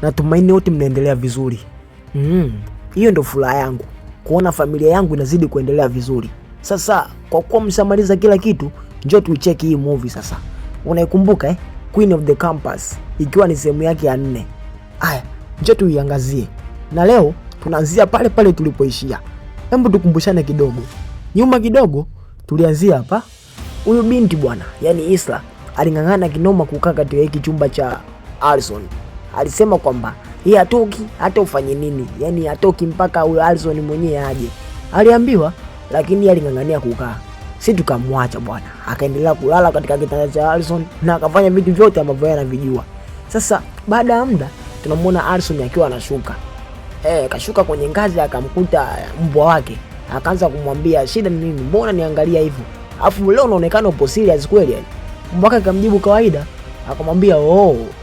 Natumaini wote mnaendelea vizuri. Hiyo ndo furaha yangu, kuona familia yangu inazidi kuendelea vizuri. Sasa kwa kuwa mshamaliza kila kitu, njoo tuicheki hii movie sasa. Unaikumbuka Queen of the Campus, ikiwa ni sehemu yake ya 4. Haya, njoo tuiangazie. Na leo tunaanzia pale pale tulipoishia. Hebu tukumbushane kidogo. Nyuma kidogo tulianzia hapa. Huyu binti bwana, yani Isla, aling'ang'ana kinoma kukaa katika hiki chumba cha Allison. Alisema kwamba yeye hatoki hata ufanye nini, yani hatoki mpaka huyo Allison mwenyewe aje. Aliambiwa, lakini aling'ang'ania kukaa. Sisi tukamwacha bwana, akaendelea kulala katika kitanda cha Allison na akafanya vitu vyote ambavyo yeye anavijua. Sasa baada ya muda tunamwona Allison akiwa anashuka. Kashuka kwenye ngazi, akamkuta mbwa wake. Akaanza kumwambia, shida ni nini? Mbona niangalia hivyo? Afu leo unaonekana upo serious kweli yani. Mbwa wake akamjibu kawaida, akamwambia,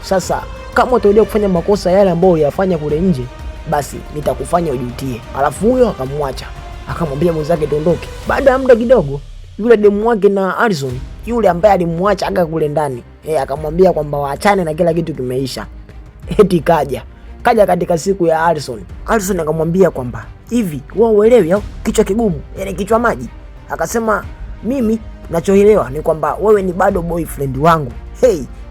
sasa kama utarudia kufanya makosa yale ambayo uliyafanya kule nje, basi nitakufanya ujutie. Alafu huyo akamwacha, akamwambia mwenzake tuondoke. Baada ya muda kidogo, yule demu wake na Allison, yule ambaye alimwacha aka kule ndani, akamwambia kwamba waachane na kila kitu kimeisha. Eti kaja katika siku ya Allison. Allison akamwambia kwamba hivi wewe uelewi au kichwa kigumu, yani kichwa maji. Akasema mimi nachoelewa ni kwamba wewe ni bado boyfriend wangu.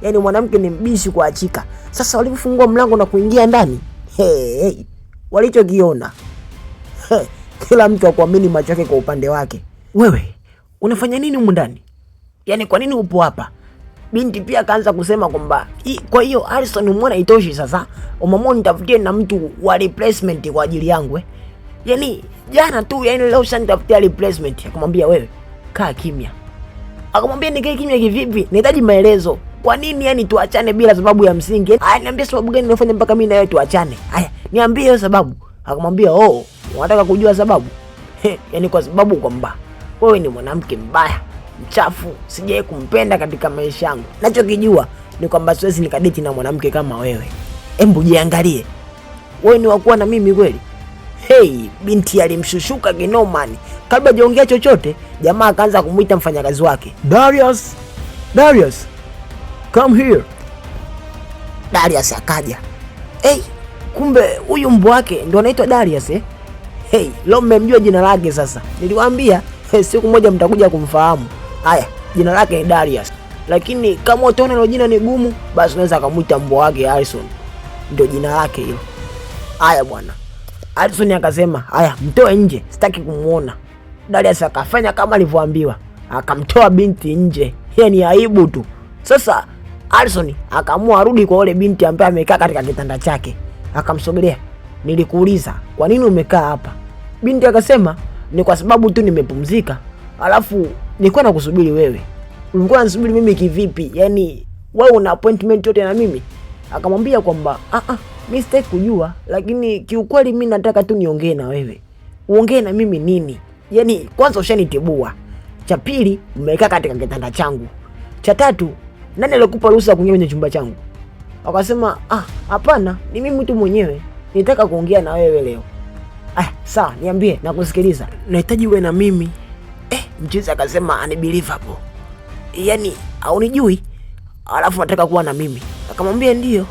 Yani mwanamke ni mbishi kuachika. Sasa walipofungua mlango na kuingia ndani, walichokiona, kila mtu akuamini macho yake kwa upande wake. Wewe unafanya nini humu ndani? Yani kwa nini upo hapa? Binti pia kaanza kusema kwamba kwa hiyo Allison umeona itoshi sasa, umeamua nitafutie na mtu wa replacement kwa ajili yangu Yani jana tu, yani leo shanitafutia replacement. Akamwambia wewe kaa kimya. Akamwambia nikae kimya kivipi? Nahitaji maelezo. Kwa nini yani tuachane bila sababu ya msingi? Haya, niambie sababu gani unafanya mpaka mimi na wewe tuachane? Haya, niambie hiyo sababu. Akamwambia, unataka kujua sababu? Yani kwa sababu kwamba wewe ni mwanamke mbaya, mchafu, sijawahi kumpenda katika maisha yangu. Nachokijua ni kwamba siwezi nikadeti na mwanamke kama wewe. Hebu jiangalie. Wewe ni wakuwa na mimi kweli? Binti alimshushuka kinomani. Kabla hajaongea chochote, jamaa akaanza kumuita mfanyakazi wake. Darius, come here. Darius akaja. Kumbe huyu mbwa wake ndo anaitwa Darius leo mmemjua jina lake sasa. Niliwaambia siku moja mtakuja kumfahamu. Haya, jina lake ni Darius. Lakini kama utaona hilo jina ni gumu, basi unaweza kumuita mbwa wake Allison. Ndio jina lake hilo. Haya bwana. Allison akasema, haya mtoe nje, sitaki kumuona. Darius akafanya kama alivyoambiwa, akamtoa binti nje. Ni aibu tu. Sasa Allison akaamua arudi kwa yule binti ambaye amekaa katika kitanda chake. Akamsogelea, nilikuuliza kwa nini umekaa hapa? Binti akasema, ni kwa sababu tu nimepumzika. Alafu nilikuwa nakusubiri wewe. Ulikuwa unasubiri mimi kivipi? Yani wewe una appointment yote na mimi? Akamwambia kwamba mimi sitaki kujua, lakini kiukweli mimi nataka tu niongee na wewe. Uongee na mimi nini? Yani kwanza ushanitibua. Cha pili, umekaa katika kitanda changu. Cha tatu, nani alikupa ruhusa kuingia kwenye chumba changu? Akasema, hapana, ni mimi tu mwenyewe. Nitaka kuongea na wewe leo. Sawa, niambie, nakusikiliza. Nahitaji uwe na mimi. Mchizi akasema unbelievable. Yani haunijui, alafu nataka kuwa na mimi. Akamwambia ndio.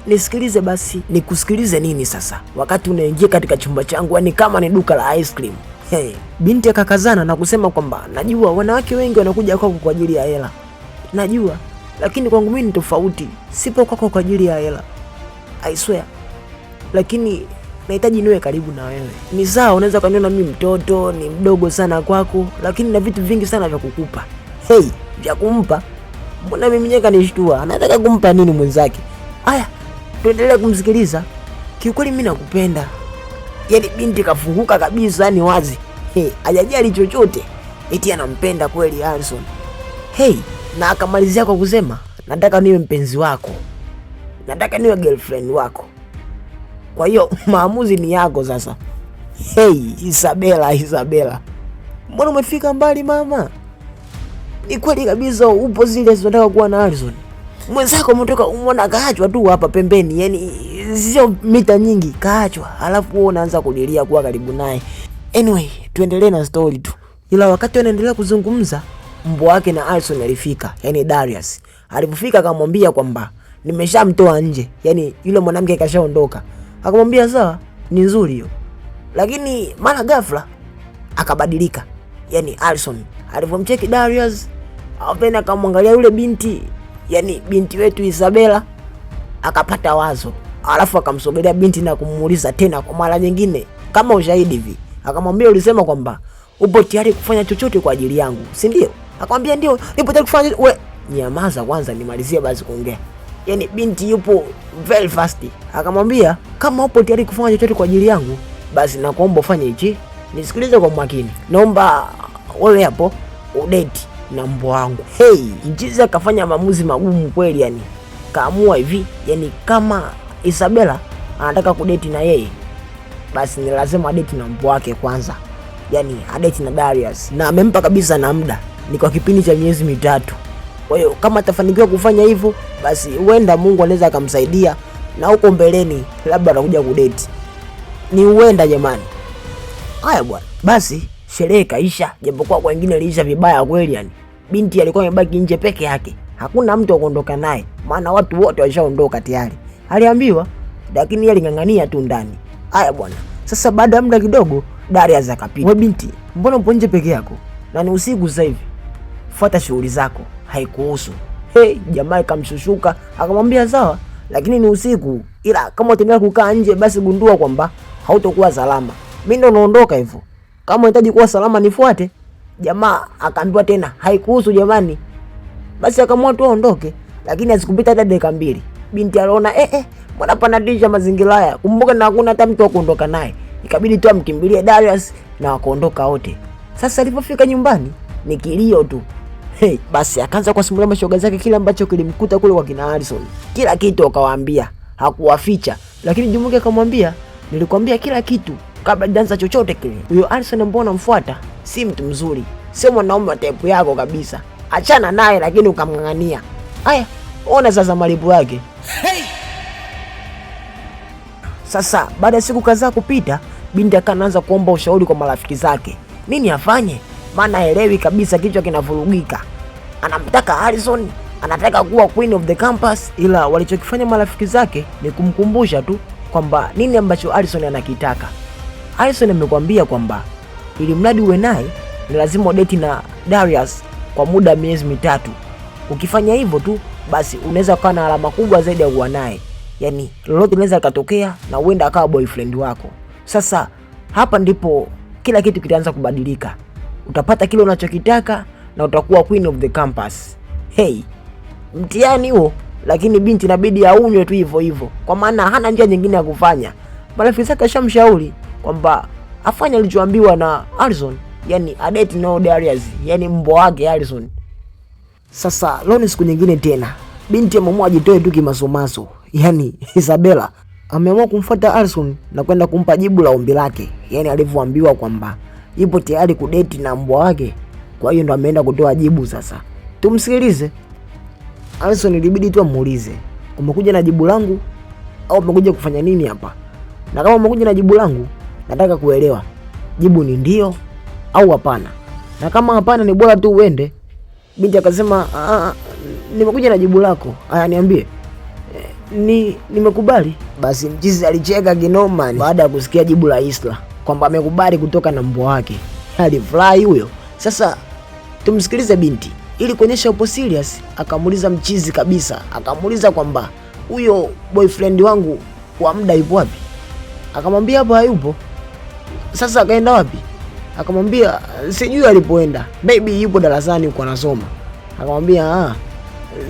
Nisikilize basi. Nikusikilize nini sasa? Wakati unaingia katika chumba changu, yani kama ni duka la ice cream. Binti akakazana na kusema kwamba najua wanawake wengi wanakuja kwako kwa ajili ya hela. Najua, lakini kwangu mimi ni tofauti. Sipo kwako kwa ajili ya hela. I swear. Lakini nahitaji niwe karibu na wewe. Ni sawa, unaweza kuniona mimi mtoto, ni mdogo sana kwako, lakini na vitu vingi sana vya kukupa. Vya kumpa? Mbona mimi mwenyewe kanishtua? Anataka kumpa nini mwenzake? Haya, tuendelee kumsikiliza. Kiukweli mimi nakupenda. Yani binti kafunguka kabisa, yani wazi. Hajajali chochote. Eti anampenda kweli Allison. Na akamalizia kwa kusema, nataka niwe mpenzi wako. Nataka niwe girlfriend wako. Kwa hiyo maamuzi ni yako sasa. Isabella. Mbona umefika mbali mama? Ni kweli kabisa upo serious unataka kuwa na Allison? Mwenzako umetoka umeona kaachwa tu hapa pembeni, yani sio mita nyingi kaachwa, alafu wewe unaanza kulilia kuwa karibu naye. Anyway, tuendelee na story tu. Ila wakati wanaendelea kuzungumza, mbwa wake na Allison alifika, yani Darius. Alipofika akamwambia kwamba nimeshamtoa nje, yani yule mwanamke kashaondoka. Akamwambia sawa, ni nzuri hiyo. Lakini mara ghafla akabadilika. Yani Alison alipomcheki Darius, then akamwangalia yule binti, yani binti wetu Isabella, akapata wazo. Alafu akamsogelea binti na kumuuliza tena kwa mara nyingine kama ushahidi hivi. Akamwambia ulisema kwamba upo tayari kufanya chochote kwa ajili yangu, si ndio? Akamwambia ndio, nipo tayari kufanya. We nyamaza kwanza nimalizie basi kuongea. Yani binti yupo very fast. Akamwambia kama upo tayari kufanya chochote kwa ajili yangu, basi nakuomba ufanye hichi. Nisikilize kwa makini. Naomba wewe hapo udate na mbwa wangu. Hey, mchizi akafanya maamuzi magumu kweli yani. Kaamua hivi, yani kama Isabella anataka kudate na yeye, basi ni lazima adate na mbwa wake kwanza. Yani adate na Darius. Na amempa kabisa na muda. Ni kwa kipindi cha miezi 3. Kwa hiyo kama atafanikiwa kufanya hivyo, basi huenda Mungu anaweza akamsaidia na huko mbeleni labda atakuja kudate. Ni huenda jamani. Haya bwana. Basi sherehe kaisha, japokuwa kwa wengine iliisha vibaya kweli yani. Binti alikuwa amebaki nje peke yake. Hakuna mtu kuondoka naye, maana watu wote washaondoka tayari. Aliambiwa, lakini yeye aling'ang'ania tu ndani. Haya bwana. Sasa baada ya muda kidogo, Darius akapita. Wewe binti, mbona upo nje peke yako? Na ni usiku sasa hivi. Fuata shughuli zako, haikuhusu. Hey, jamaa kamshushuka, akamwambia sawa, lakini ni usiku. Ila kama utaendelea kukaa nje basi gundua kwamba hautakuwa salama. Mimi ndo naondoka hivyo. Kama unahitaji kuwa salama nifuate. Jamaa akaambiwa tena, haikuhusu jamani. Basi akaamua tu aondoke, lakini asikupita hata dakika 2. Binti aliona mbona panadisha mazingira haya. Kumbuka na hakuna hata mtu wa kuondoka naye. Ikabidi tu amkimbilie Darius na wakaondoka wote. Sasa alipofika nyumbani ni kilio tu. Hey, basi akaanza kusimulia mashoga zake kile ambacho kilimkuta kule kwa kina Alison. Kila kitu akawaambia, hakuwaficha. Lakini Jumuke akamwambia, nilikwambia kila kitu kabla hujaanza chochote kile. Huyo Alison ambao unamfuata si mtu mzuri. Sio mwanaume wa type yako kabisa. Achana naye lakini ukamng'ang'ania. Haya, ona sasa malipo yake. Hey! Sasa baada ya siku kadhaa kupita, binti akaanza kuomba ushauri kwa marafiki zake. Nini afanye? Maana haelewi kabisa, kichwa kinavurugika. Anamtaka Alison, anataka kuwa queen of the campus, ila walichokifanya marafiki zake ni kumkumbusha tu kwamba nini ambacho Alison anakitaka. Alison amekwambia kwamba ili mradi uwe naye ni lazima udate na Darius kwa muda miezi 3. Ukifanya hivyo tu basi unaweza kuwa na alama kubwa zaidi ya kuwa naye. Yani lolote linaweza likatokea na uenda akawa boyfriend wako. Sasa hapa ndipo kila kitu kitaanza kubadilika. Utapata kile unachokitaka na utakuwa queen of the campus. Hey, mtihani huo, lakini binti inabidi aunywe tu hivyo hivyo, kwa maana hana njia nyingine ya kufanya. Marafiki zake shamshauri kwamba afanye alichoambiwa na Alison, yani adate no Darius, yani mbwa wake Alison. Sasa leo ni siku nyingine tena. Binti ameamua ajitoe tu kimasomaso. Yani Isabella ameamua kumfuata Alison na kwenda kumpa jibu la ombi lake. Yani alivyoambiwa kwamba yupo tayari kudate na mbwa wake. Kwa hiyo ndo ameenda kutoa jibu sasa. Tumsikilize. Alison ilibidi tu amuulize, umekuja na jibu langu au umekuja kufanya nini hapa? Na kama umekuja na jibu langu, nataka kuelewa jibu ni ndio au hapana. Na kama hapana ni bora tu uende. Binti akasema, nimekuja na jibu lako. Haya niambie. Nimekubali. Basi mchizi alicheka kinoma baada ya kusikia jibu la Isla kwamba amekubali kutoka na mbwa wake. Alifurahi huyo. Sasa tumsikilize binti. Ili kuonyesha upo serious, akamuuliza mchizi kabisa. Akamuuliza kwamba huyo boyfriend wangu kwa muda yupo wapi? Akamwambia hapo hayupo. Sasa akaenda wapi? Akamwambia sijui alipoenda. Maybe yupo darasani huko anasoma. Akamwambia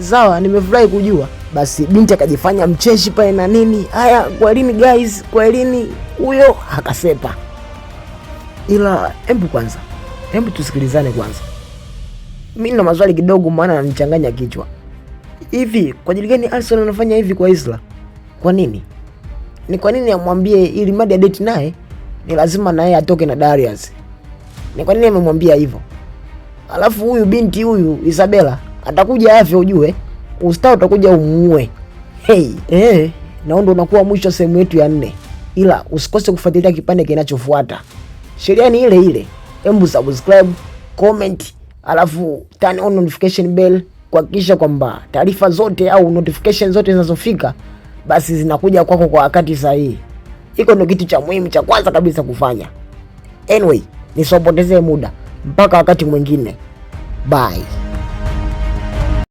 sawa, nimefurahi kujua. Basi binti akajifanya mcheshi pale na nini. Haya, kwa lini guys? Kwa lini huyo? Akasepa. Ila hebu tusikilizane kwanza. Mimi na maswali kidogo maana ananichanganya kichwa. Hivi kwa ajili gani Alison anafanya hivi kwa Isla? Kwa nini? Ni kwa nini amwambie ili madi date naye ni lazima naye atoke na Darius? Ni kwa nini amemwambia hivyo? Alafu huyu binti huyu Isabella atakuja afya ujue. Ustao utakuja umuue. Hey, naomba unakuwa mwisho sehemu yetu ya 4. Ila usikose kufuatilia kipande kinachofuata. Sheria ni ile ile. Hebu subscribe, comment, alafu turn on notification bell kuhakikisha kwamba taarifa zote au notification zote zinazofika basi zinakuja kwako kwa wakati sahihi. Hiko ndio kitu cha muhimu cha kwanza kabisa kufanya. Anyway, nisipotezee muda. Mpaka wakati mwingine. Bye.